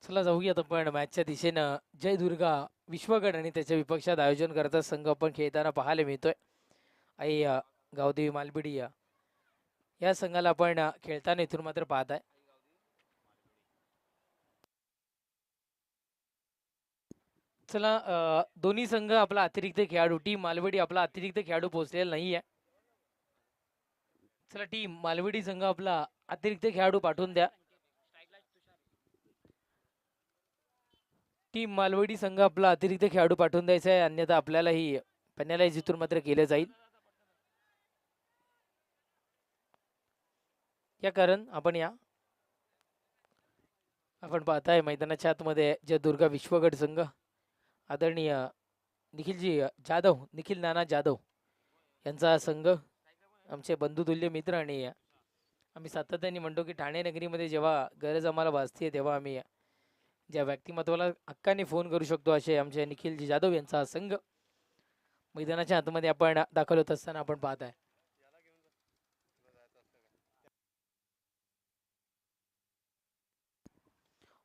चला जाऊयात आपण मॅचच्या दिशेनं. जय दुर्गा विश्वगड आणि त्याच्या विपक्षात आयोजन करता संघ आपण खेळताना पाहायला मिळतोय. आई गावदेवी मालबिडी या संघाला आपण खेळताना इथून मात्र पाहत आहे. चला दोन्ही संघ आपला अतिरिक्त खेळाडू टीम मालवडी आपला अतिरिक्त खेळाडू पोहोचलेला नाही आहे. चला टीम मालवडी संघ आपला अतिरिक्त खेळाडू पाठवून द्या. टीम मालवडी संघ आपला अतिरिक्त खेळाडू पाठवून द्यायचा आहे, अन्यथा आपल्यालाही पन्याला जिथून मात्र केलं जाईल. या कारण आपण पाहताय मैदानाच्या आतमध्ये जय दुर्गा विश्वगड संघ आदरणीय निखिलजी जाधव, निखिल नाना जाधव यांचा संघ, आमचे बंधुतुल्य मित्र. आणि आम्ही सातत्याने म्हणतो की ठाणे नगरीमध्ये जेव्हा गरज आम्हाला भासते तेव्हा आम्ही ज्या व्यक्तिमत्वाला हक्काने फोन करू शकतो असे आमचे निखिलजी जाधव यांचा संघ मैदानाच्या आतमध्ये आपण दाखल होत असताना आपण पाहत आहे.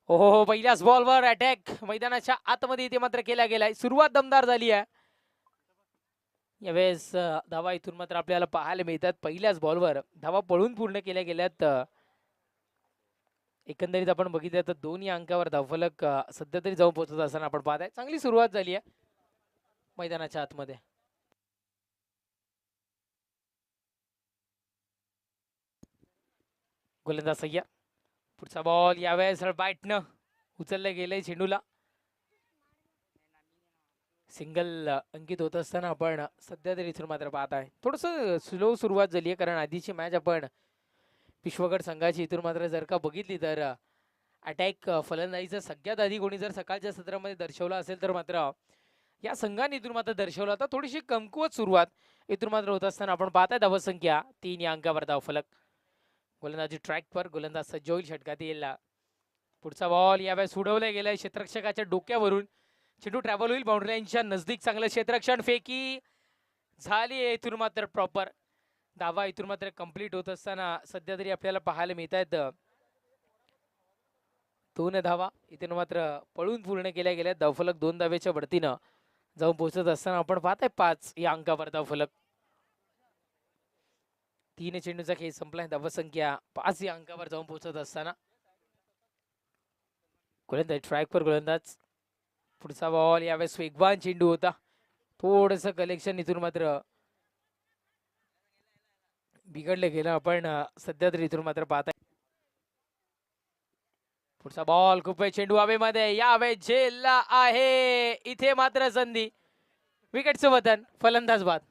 हो पहिल्याच बॉलवर अटॅक मैदानाच्या आतमध्ये इथे मात्र केला गेलाय. सुरुवात दमदार झाली आहे. यावेळेस धावा इथून मात्र आपल्याला पाहायला मिळतात. पहिल्याच बॉलवर धावा पळून पूर्ण केल्या गेल्यात. एकंदरीत आपण बघितलं तर दोन्ही अंकावर धावफलक सध्या तरी जाऊन पोहोचत असताना आपण पाहत आहे. चांगली सुरुवात झाली आहे मैदानाच्या आतमध्ये. गोलंदाज सय्या, पुढचा बॉल यावेळेस बॅटनं उचललं गेलंय चेंडूला. सिंगल अंकित होत असताना आपण सध्या तरी इथून मात्र पाहत आहे. थोडस स्लो सुरुवात झाली आहे, कारण आधीची मॅच आपण विश्वगड संघाची इथून मात्र जर का बघितली तर अटॅक फलंदाजीचा सगळ्यात आधी कोणी जर सकाळच्या सत्रामध्ये दर्शवला असेल तर मात्र या संघाने इथून मात्र दर्शवला होता. थोडीशी कमकुवत सुरुवात इथून मात्र होत असताना आपण पाहताय धावसंख्या 3 या अंकावर धावफलक. गोलंदाजी ट्रॅकवर, गोलंदाज सज्ज होईल, षटकात येईल. पुढचा बॉल यावेळेस उडवला गेलाय क्षेत्ररक्षकाच्या डोक्यावरून. चेंडू ट्रॅव्हल होईल बाउंड्री लाईनच्या नजदीक. चांगलं क्षेत्ररक्षण, फेकी झाली इथून मात्र प्रॉपर. धावा इथून मात्र कंप्लीट होत असताना सध्या तरी आपल्याला पाहायला मिळत आहेत 2 धावा इथून मात्र पळून पूर्ण केल्या गेल्या. धावफलक 2 धावेच्या वरतीनं जाऊन पोहोचत असताना आपण पाहताय 5 या अंकावर धावफलक. 3 चेंडूचा खेळ संपलाय. धावसंख्या 5 या अंकावर जाऊन पोहोचत असताना गोलंदाज ट्रॅकवर, गोलंदाज. पुढचा बॉल यावेळेस वेगवान चेंडू होता. थोडस कलेक्शन इथून मात्र बिघडलं गेलं. आपण सध्या तरी इथून मात्र पाहताय. पुढचा बॉल खूप चेंडू हवेमध्ये यावेळेस झेलला आहे. इथे मात्र संधी, विकेटचं वतन, फलंदाज बाद.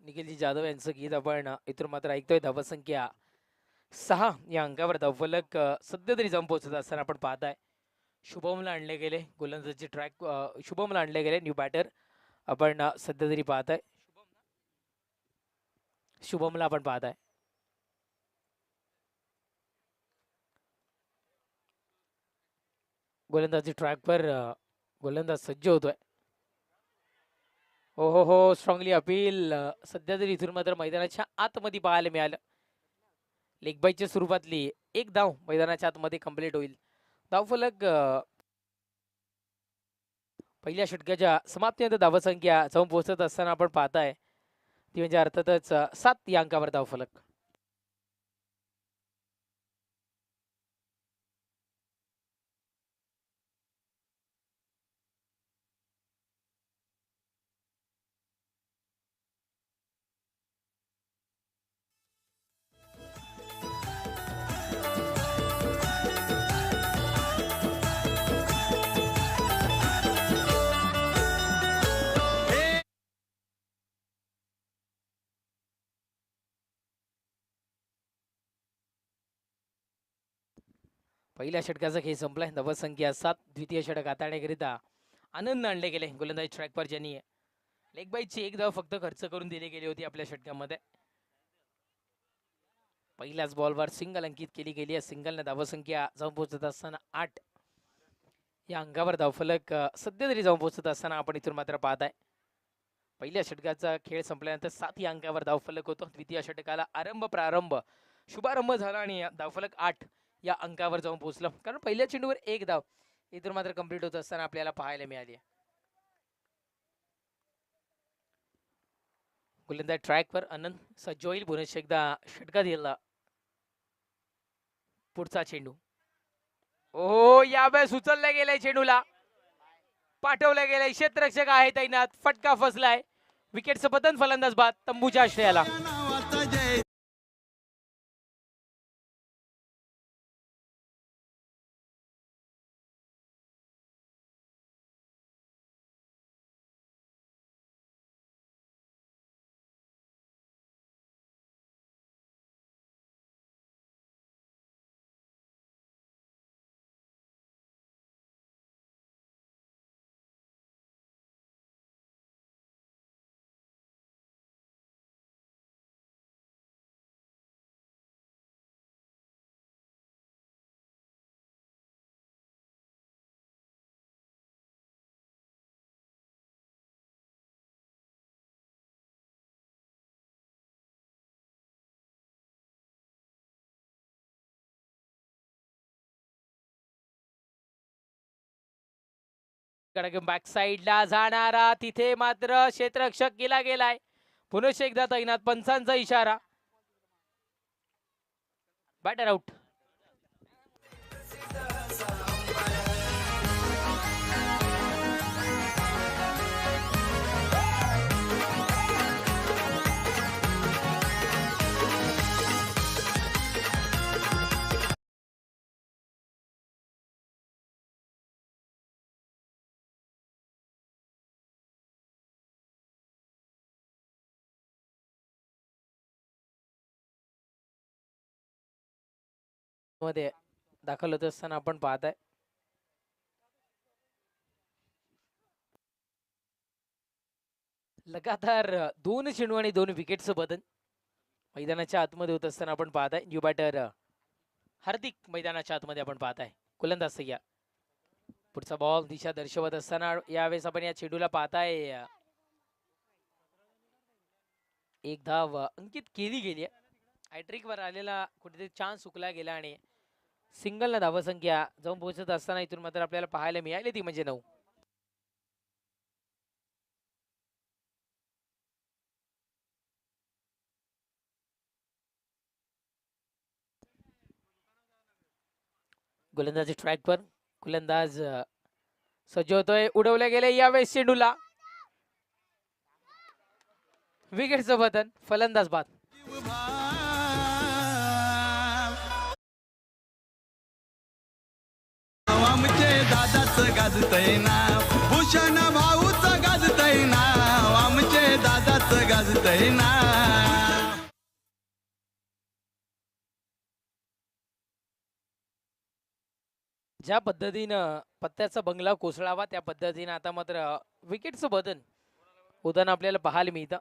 निखिलजी जाधव यांचं गीत आपण इथून मात्र ऐकतोय. धावसंख्या 6 या अंकावर धावफलक सध्या तरी जाऊन पोहोचत असताना आपण पाहताय. शुभमला आणले गेले गोलंदाजी ट्रॅक, शुभमला आणले गेले न्यू बॅटर आपण सध्या तरी पाहताय. शुभमला आपण पाहताय. गोलंदाजी ट्रॅकवर गोलंदाज सज्ज होतोय. हो स्ट्रॉंगली अपील सध्या तरी इथून मात्र मैदानाच्या आतमध्ये पाहायला मिळालं. लेग बाईच्या स्वरूपातली एक धाव मैदानाच्या आतमध्ये कंप्लीट होईल. धावफलक पहिल्या षटकाच्या समाप्तीनंतर धावसंख्या जाऊन पोहोचत असताना आपण पाहताय ती म्हणजे अर्थातच 7 या अंकावर धावफलक. पहिल्या षटकाचा खेळ संपलाय. धावसंख्या 7. द्वितीय षटक हाताळण्याकरिता आनंद आणले गेले गोलंदाजी ट्रॅकवर, ज्यांनी लेग बाईटची एक धाव फक्त खर्च करून दिली गेली होती आपल्या षटकामध्ये. पहिल्याच बॉलवर सिंगल अंकित केली गेली आहे. सिंगलने धावसंख्या जाऊन पोहोचत असताना 8 या अंकावर धावफलक सध्या तरी जाऊन पोहोचत असताना आपण इथून मात्र पाहत आहे. पहिल्या षटकाचा खेळ संपल्यानंतर 7 या अंकावर धावफलक होतो. द्वितीय षटकाला प्रारंभ शुभारंभ झाला आणि धावफलक 8 या अंकावर जाऊन पोहोचलं. कारण पहिल्या चेंडूवर एक धाव इथून मात्र कंप्लीट होत असताना आपल्याला पाहायला मिळाली. गोलंदाज ट्रॅकवर आनंद सज्ज होईल. पुन्हा एकदा षटका दिला. पुढचा चेंडू ओ यावेळेस उचलल्या गेलाय, चेंडूला पाठवल्या गेलाय. क्षेत्ररक्षक आहे तैनात, फटका फसलाय. विकेटचं पतन, फलंदाज बाद तंबूच्या आश्रयाला. बॅक साइडला जाणारा, तिथे मात्र क्षेत्ररक्षक केला गेलाय. पुन्हा एकदा तैनात, पंचांचा इशारा. Batter out. मध्ये दाखल होत असताना आपण पाहताय लगातार 2 चेंडू आणि 2 विकेटचं बदल मैदानाच्या आतमध्ये होत असताना आपण पाहताय. न्यू बॅटर हार्दिक मैदानाच्या आतमध्ये आपण पाहताय. गोलंदाज सय्या. पुढचा बॉल दिशा दर्शवत असताना यावेळेस आपण या चेंडूला पाहताय एक धाव अंकित केली गेली. हॅट्रिक वर आलेला कुठेतरी चान्स चुकला गेला आणि सिंगल न धावसंख्या जाऊन पोहोचत असताना इथून मात्र आपल्याला पाहायला मिळाली ती म्हणजे 9. गोलंदाजी ट्रॅकवर गोलंदाज सज्ज होतोय. उडवल्या गेले यावेळेस चेंडूला. विकेटचं पतन, फलंदाज बाद. दादाच गाजतय नाव, भूषण भाऊच गाजतय नाव, आमचे दादाच गाजतय नाव. ज्या पद्धतीनं पत्त्याचा बंगला कोसळावा त्या पद्धतीनं आता मात्र विकेटचं बदल होताना आपल्याला पाहायला मिळतं.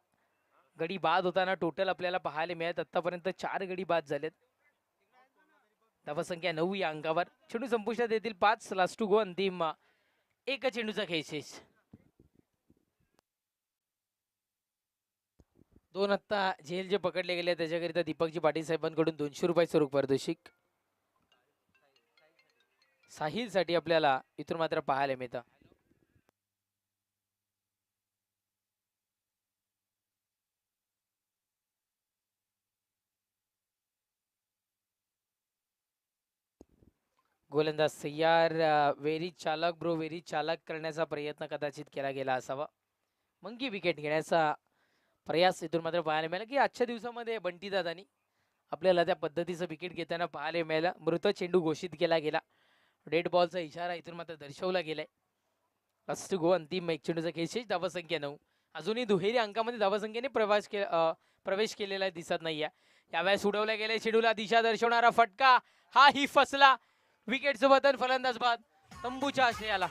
गडी बाद होताना टोटल आपल्याला पाहायला मिळत आतापर्यंत 4 गडी बाद झालेत. धावसंख्या 9 या अंकावर. चेंडू संपुष्टात येतील 5 लास्ट टू गो. अंतिम एक चेंडूचा खेळ शेष. 2 आत्ता झेल जे पकडले गेले त्याच्याकरिता दीपकजी पाटील साहेबांकडून 200 रुपयाचं रोख पारितोषिक साहिल साठी आपल्याला इथून मात्र पाहायला मिळतं. गोलंदाज सय्यार. वेरी चालक ब्रो, वेरी चालक करण्याचा प्रयत्न कदाचित केला गेला असावा. मंगी विकेट घेण्याचा प्रयास इथून मात्र पाहायला मिळाला की आजच्या दिवसामध्ये बंटी दादानी आपल्याला त्या पद्धतीचं विकेट घेताना पाहायला मिळालं. मृत चेंडू घोषित केला गेला. डेड बॉलचा इशारा इथून मात्र दर्शवला गेलाय. Last two go. अंतिम एक चेंडूचा खेळ शेष. धावसंख्या 9. अजूनही दुहेरी अंकामध्ये धावसंख्येने प्रवेश केलेला दिसत नाहीये. यावेळेस उडवल्या गेले चेंडूला दिशा दर्शवणारा फटका, हा ही फसला. विकेटचं पतन, फलंदाज बाद तंबूच्या आश्रयाला.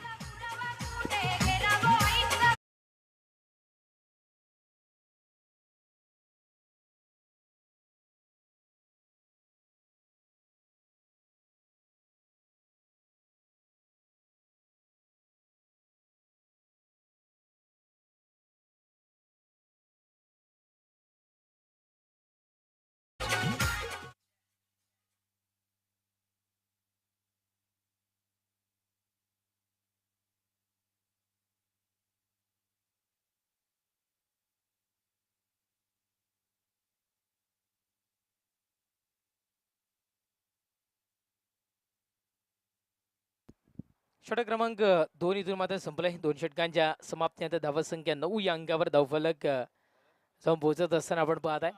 षटक क्रमांक 2 इथून मात्र संपलाय. 2 षटकांच्या समाप्तीनंतर धावसंख्या 9 या अंकावर धावफलक जाऊन पोहोचत असताना आपण पाहत आहे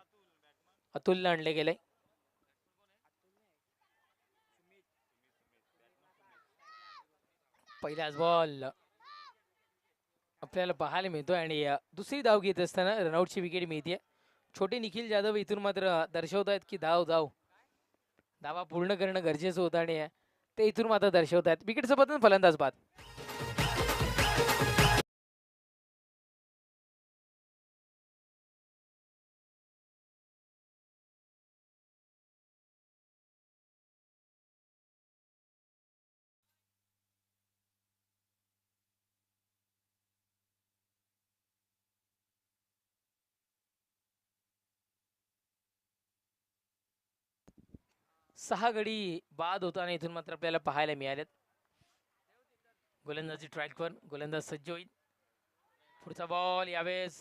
अतुलला आणले गेले. पहिलाच बॉल आपल्याला पाहायला मिळतोय आणि दुसरी धाव घेत असताना रनआउटची विकेट मिळते. छोटे निखिल जाधव इथून मात्र दर्शवत आहेत की धावा पूर्ण करणं गरजेचं होतं आणि ते इथून मात्र दर्शवत आहेत. विकेटचं पतन फलंदाज बाद. सहा गडी बाद होताना इथून मात्र आपल्याला पाहायला मिळालेत. गोलंदाजी ट्रॅकवर गोलंदाज सज्ज होईल. पुढचा बॉल यावेळेस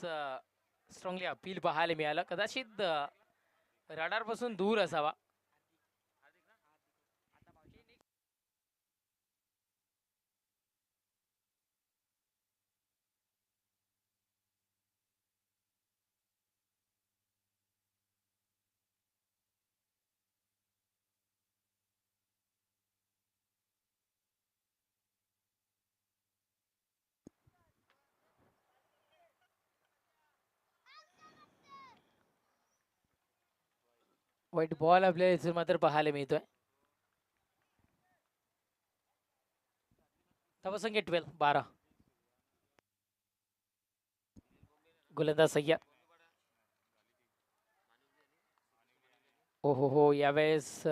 स्ट्रॉंगली अपील पाहायला मिळालं. कदाचित रडार पासून दूर असावा. वाईट बॉल आपल्याला इथून मात्र पाहायला मिळतोय. धावसंख्या 12. गोलंदाज सय्यद. हो यावेळेस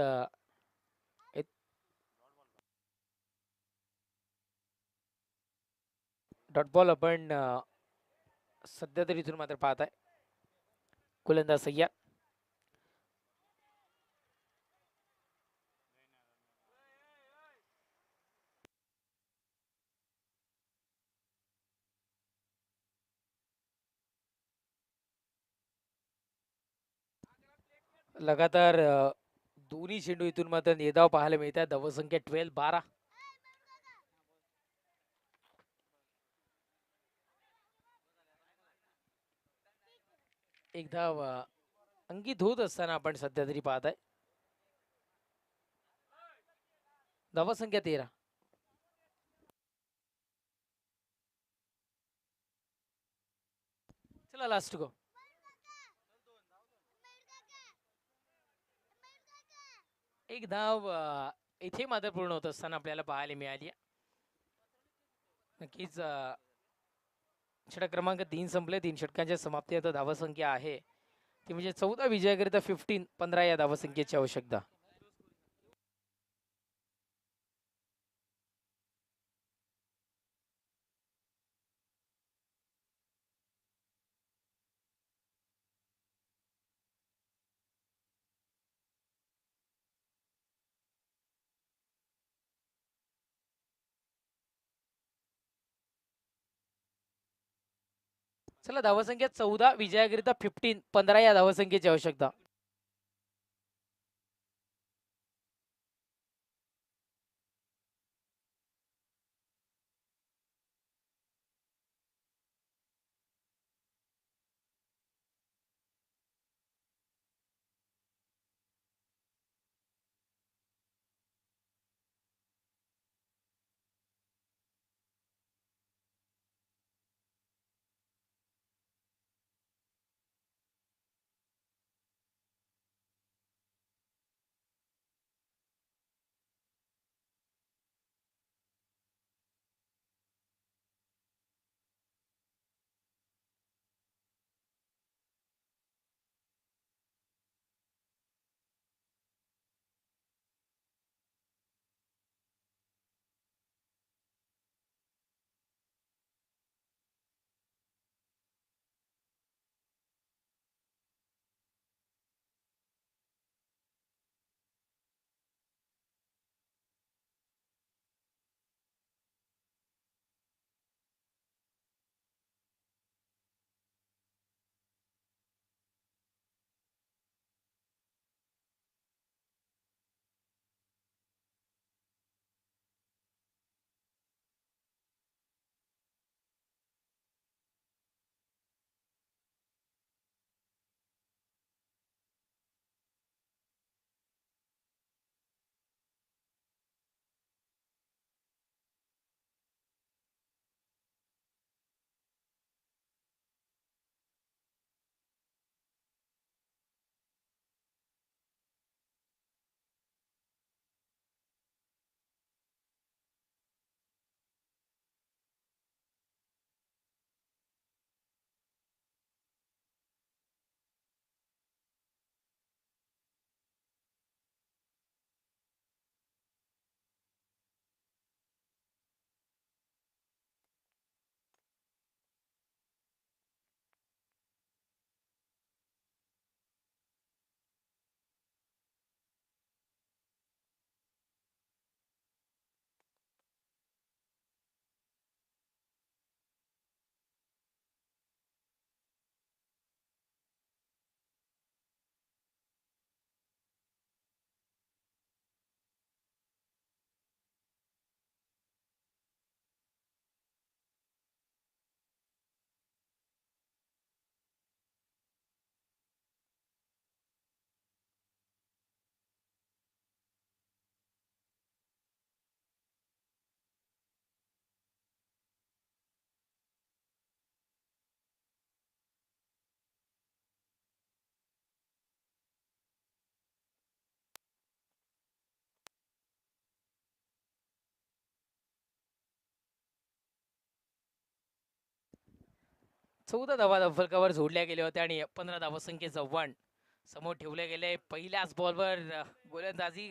डॉट बॉल आपण सध्या तरी इथून मात्र पाहत आहे. गोलंदाज सय्यद. लगातार दोन्ही चेंडू इथून मात्र निर्धाव पाहायला मिळतात. धावसंख्या 12. एक धाव अंकित होत असताना आपण सध्या तरी पाहत आहे. धावसंख्या 13. चला लास्ट गो. एक धाव इथे मात्र पूर्ण होत असताना आपल्याला पाहायला मिळाली. नक्कीच षटक क्रमांक 3 संपले. 3 षटकांच्या समाप्ती आता धावसंख्या आहे ती म्हणजे 14 विजयाकरिता 15 या धावसंख्येची आवश्यकता. चला धावसंख्या 14 विजयाकरिता 15 या धावसंख्येची आवश्यकता. 14 धावा फलकावर जोडल्या गेल्या होत्या आणि 15 धावसंख्येचं आव्हान समोर ठेवले गेले. पहिल्याच बॉलवर गोलंदाजी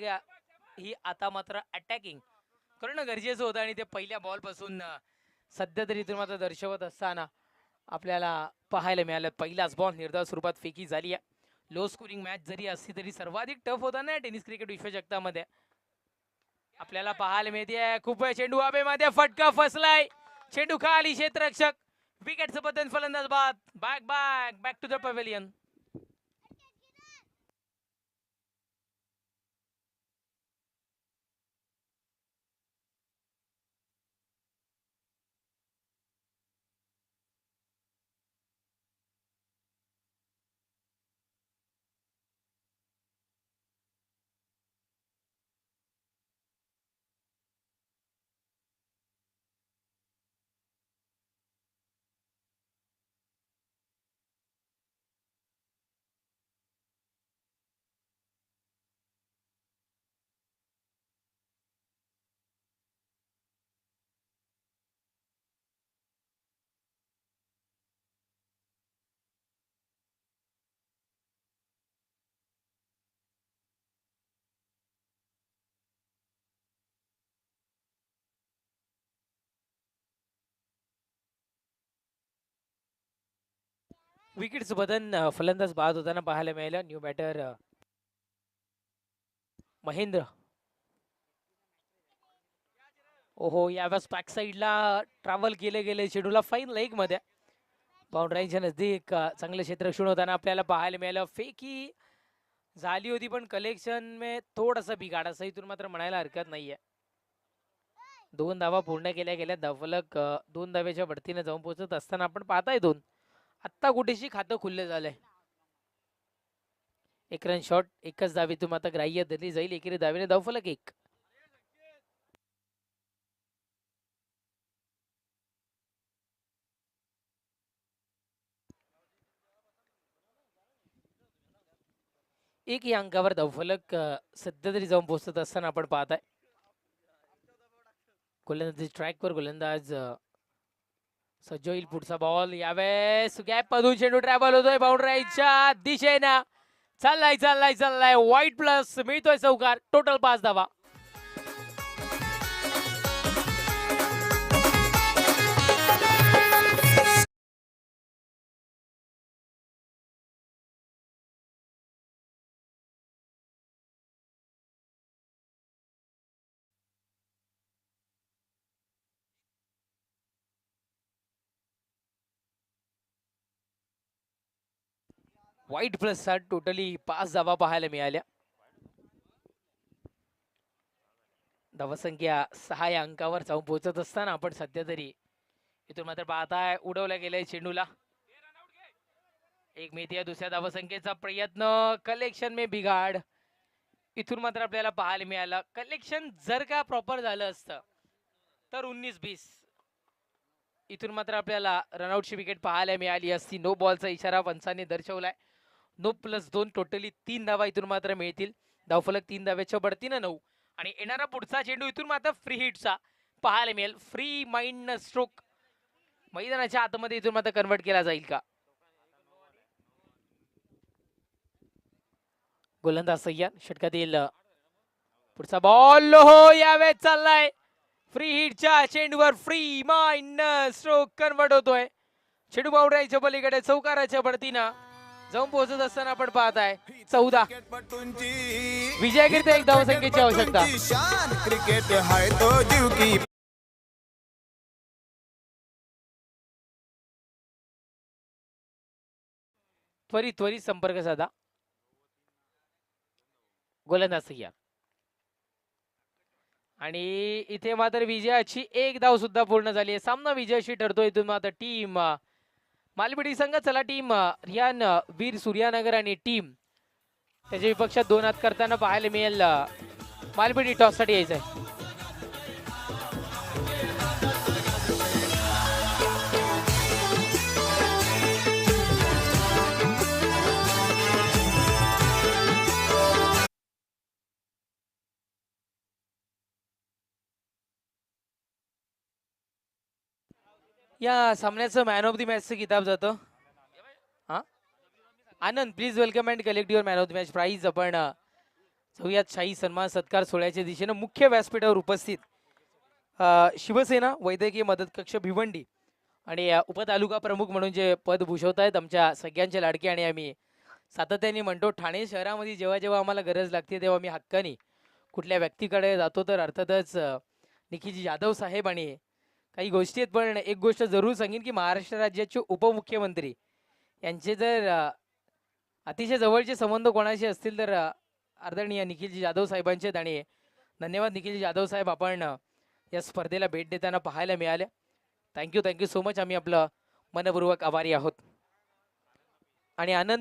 ही आता मात्र अटॅकिंग करणं गरजेचं होतं आणि ते पहिल्या बॉलपासून सध्या तरी इथून मात्र दर्शवत असताना आपल्याला पाहायला मिळालं. पहिलाच बॉल निर्धाव स्वरूपात फेकी झाली आहे. लो स्कोरिंग मॅच जरी असली तरी सर्वाधिक टफ होता ना टेनिस क्रिकेट विश्वचषकामध्ये. आपल्याला पाहायला मिळते खूप वेळ चेंडू हवेमध्ये फटका फसलाय. चेंडू खाली क्षेत्ररक्षक विकेटचं पतन फलंदाज बाद. Back to the pavilion. विकेटचं बदन फलंदाज बाद होताना पाहायला मिळालं. New batter Mahendra. ओहो यावेळेस बॅक साईडला ट्रॅव्हल केले गेले. चेंडूला फाईन लेग मध्ये बाउंड्राईच्या नजदीक चांगलं क्षेत्ररक्षण होताना आपल्याला पाहायला मिळालं. फेकी झाली होती पण कलेक्शन में थोडासा बिघाड असं इथून मात्र म्हणायला हरकत नाहीये. 2 धावा पूर्ण केल्या गेल्या. धावफलक 2 धाव्याच्या बढतीने जाऊन पोहोचत असताना आपण पाहताय 2 आत्ता कुठेशी खातं खुल्लं झालंय. एक रन शॉट एकच धावेतून आता ग्राह्य धरली जाईल. एकेरी धावेने धावफलक 1. एक या अंकावर धावफलक सध्या तरी जाऊन पोहोचत असताना आपण पाहताय. गोलंदाजी ट्रॅकवर गोलंदाज सज्ज होईल. पुढचा बॉल यावेळेस गॅप मधून चेंडू ट्रॅव्हल होतोय बाउंड्राईच्या दिशेनं. चाललाय वाईट प्लस मिळतोय चौकार. टोटल 5 धावा. वाईट प्लस टोटली 5 धावा पाहायला मिळाल्या. धावसंख्या 6 या अंकावर जाऊन पोहोचत असताना आपण सध्या तरी इथून मात्र पाहताय उडवल्या गेलंय चेंडूला. एक मिळते दुसऱ्या धावसंख्येचा प्रयत्न. कलेक्शन में बिघाड इथून मात्र आपल्याला पाहायला मिळालं. कलेक्शन जर का प्रॉपर झालं असतं तर 19-20 इथून मात्र आपल्याला रनआउटची विकेट पाहायला मिळाली असती. नो बॉलचा इशारा पंचांनी दर्शवलाय. नो प्लस 2 टोटली 3 धावा इथून मात्र मिळतील. धावफलक 3 धाव्याच्या बढतीनं 9 आणि येणारा पुढचा चेंडू इथून मात्र फ्री हिटचा पाहायला मिळेल. फ्री माइंड स्ट्रोक मैदानाच्या आतमध्ये इथून मात्र कन्वर्ट केला जाईल का. गोलंदाज सय्यद षटकातील पुढचा बॉल हो यावेळेस चाललाय. फ्री हिटच्या चेंडूवर फ्री माइंड स्ट्रोक कन्वर्ट होतोय. चेंडू बाउंड्राईच्या पलीकडे चौकाराच्या बढतीनं जाऊन पोहोचत असताना आपण पाहताय 14. विजयाकरिता 1 धावसंख्येची आवश्यकता. क्रिकेट हाय तो जीव की. त्वरित संपर्क साधा. गोलंदाज सय्यद आणि इथे मात्र विजयाची 1 धाव सुद्धा पूर्ण झाली आहे. सामना विजयाशी ठरतोय. इथून मात्र टीम मालबिडी संघ चला टीम रियान वीर सूर्यानगर आणि टीम त्याच्या विपक्षात 2 हात करताना पाहायला मिळेल. मालबिडी टॉस साठी यायचंय. या सामन्याचं मॅन ऑफ द मॅचचं किताब जातं हा आनंद. Please welcome and collect your man of the match prize. आपण जाऊयात शाही सन्मान सत्कार सोहळ्याच्या दिशेनं मुख्य व्यासपीठावर उपस्थित शिवसेना वैद्यकीय मदत कक्ष भिवंडी आणि उपतालुका प्रमुख म्हणून जे पद भूषवत आहेत आमच्या सगळ्यांचे लाडके, आणि आम्ही सातत्याने म्हणतो ठाणे शहरामध्ये जेव्हा जेव्हा आम्हाला गरज लागते तेव्हा आम्ही हक्काने कुठल्या व्यक्तीकडे जातो तर अर्थातच निखिलजी जाधव साहेब. आणि काही गोष्टी आहेत, पण एक गोष्ट जरूर सांगेन की महाराष्ट्र राज्याचे उपमुख्यमंत्री यांचे जर अतिशय जवळचे संबंध कोणाशी असतील तर आदरणीय निखिलजी जाधव साहेबांचे. आणि धन्यवाद निखिलजी जाधव साहेब, आपण या स्पर्धेला भेट देताना पाहायला मिळाले. Thank you so much. आम्ही आपलं मनपूर्वक आभारी आहोत. आणि आनंद